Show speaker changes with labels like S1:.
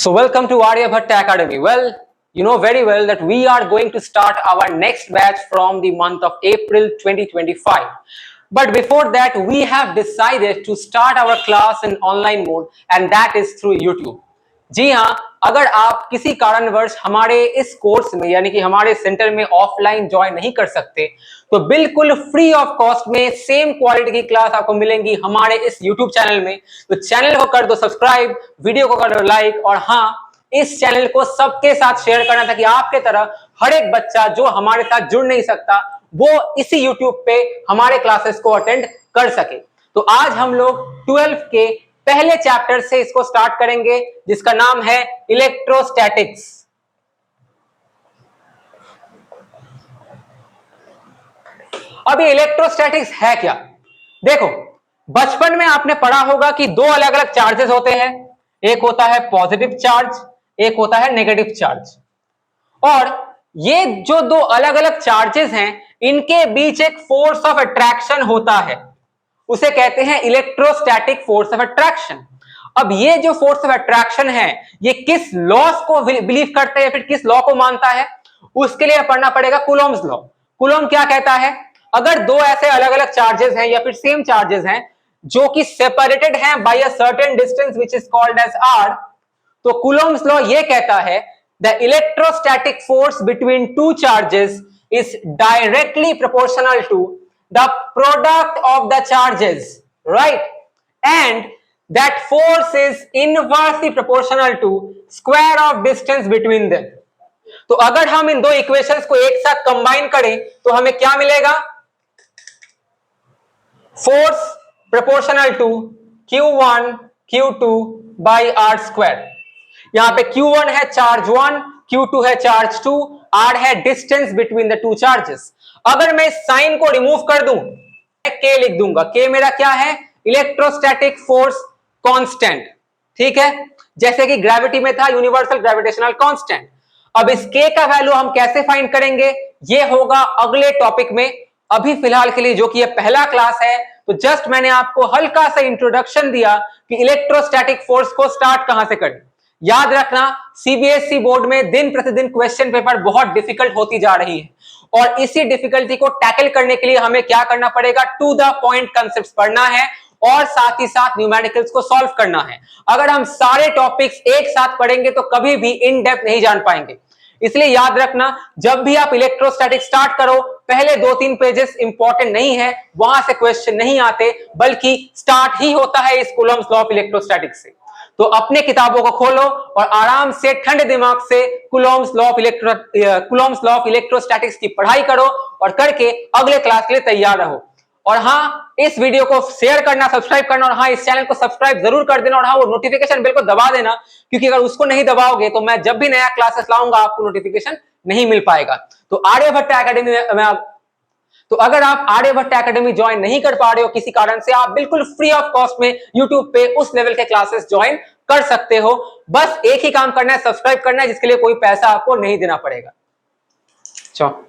S1: So welcome to Aryabhatta Academy. Well, you know very well that we are going to start our next batch from the month of April 2025. But before that, we have decided to start our class in online mode and that is through YouTube. जी हाँ, अगर आप किसी कारणवश हमारे इस course में यानी कि हमारे सेंटर में ऑफलाइन ज्वाइन नहीं कर सकते तो बिल्कुल फ्री ऑफ कॉस्ट में सेम क्वालिटी की क्लास आपको मिलेंगी हमारे इस यूट्यूब चैनल में। तो चैनल को कर दो सब्सक्राइब, वीडियो को कर दो लाइक और हाँ, इस चैनल को सबके साथ शेयर करना ताकि आपके तरह हर एक बच्चा जो हमारे साथ जुड़ नहीं सकता वो इसी यूट्यूब पे हमारे क्लासेस को अटेंड कर सके। तो आज हम लोग 12th के पहले चैप्टर से इसको स्टार्ट करेंगे जिसका नाम है इलेक्ट्रोस्टैटिक्स। अब ये इलेक्ट्रोस्टैटिक्स है क्या? देखो, बचपन में आपने पढ़ा होगा कि दो अलग अलग चार्जेस होते हैं, एक होता है पॉजिटिव चार्ज, एक होता है नेगेटिव चार्ज। और ये जो दो अलग अलग चार्जेस हैं इनके बीच एक फोर्स ऑफ अट्रैक्शन होता है, उसे कहते हैं इलेक्ट्रोस्टैटिक फोर्स ऑफ अट्रैक्शन। अब ये जो फोर्स ऑफ अट्रैक्शन है ये किस लॉस को बिलीव करते हैं, फिर किस लॉ को मानता है, उसके लिए पढ़ना पड़ेगा कूलॉम्स लॉ। कूलॉम क्या कहता है? अगर दो ऐसे अलग अलग चार्जेस हैं या फिर सेम चार्जेस हैं जो कि सेपरेटेड हैं by a certain distance which is called as r, तो कूलॉम्स लॉ ये कहता है the electrostatic force between two charges is directly proportional to the product of the charges, right? And that force is inversely proportional to square of distance between them. तो अगर हम इन दो equations को एक साथ कंबाइन करें तो हमें क्या मिलेगा? Force proportional to Q1 Q2 by R square. यहां पे Q1 है चार्ज 1, Q2 है चार्ज 2, R है distance between the two charges. अगर मैं इस साइन को रिमूव कर दूं, मैं K लिख दूंगा। K मेरा क्या है? इलेक्ट्रोस्टैटिक फोर्स कांस्टेंट, ठीक है? जैसे कि ग्रेविटी में था यूनिवर्सल ग्रेविटेशनल कांस्टेंट। अब इस K का वैल्यू हम कैसे फाइंड करेंगे ये होगा अगले टॉपिक में। अभी फिलहाल के लिए जो कि ये पहला क्लास है तो जस्ट मैंने आपको हल्का सा इंट्रोडक्शन दिया कि इलेक्ट्रोस्टैटिक फोर्स को स्टार्ट कहां से करें। याद रखना, सीबीएसई बोर्ड में दिन प्रतिदिन क्वेश्चन पेपर बहुत डिफिकल्ट होती जा रही है और इसी डिफिकल्टी को टैकल करने के लिए हमें क्या करना पड़ेगा? टू द पॉइंट कांसेप्ट्स पढ़ना है और साथ ही साथ न्यूमेरिकल्स को सॉल्व करना है। अगर हम सारे टॉपिक्स एक साथ पढ़ेंगे तो कभी भी इन डेप्थ नहीं जान पाएंगे। इसलिए याद रखना, जब भी आप इलेक्ट्रोस्टैटिक स्टार्ट करो पहले 2-3 पेजेस इंपॉर्टेंट नहीं है, वहां से क्वेश्चन नहीं आते, बल्कि स्टार्ट ही होता है इस कूलॉम्स लॉ ऑफ इलेक्ट्रोस्टैटिक से। तो अपने किताबों को खोलो और आराम से ठंडे दिमाग से कूलॉम्स लॉ ऑफ इलेक्ट्रोस्टैटिक्स की पढ़ाई करो और करके अगले क्लास के लिए तैयार रहो। और हाँ, इस वीडियो को शेयर करना, सब्सक्राइब करना और हाँ, इस चैनल को सब्सक्राइब जरूर कर देना और हाँ, वो नोटिफिकेशन बेल को दबा देना, क्योंकि अगर उसको नहीं दबाओगे तो मैं जब भी नया क्लासेस लाऊंगा आपको नोटिफिकेशन नहीं मिल पाएगा। तो आर्यभट्ट एकेडमी में तो अगर आप आर्यभट्ट एकेडमी ज्वाइन नहीं कर पा रहे हो किसी कारण से, आप बिल्कुल फ्री ऑफ कॉस्ट में यूट्यूब पे उस लेवल के क्लासेस ज्वाइन कर सकते हो। बस एक ही काम करना है, सब्सक्राइब करना है, जिसके लिए कोई पैसा आपको नहीं देना पड़ेगा। चलो।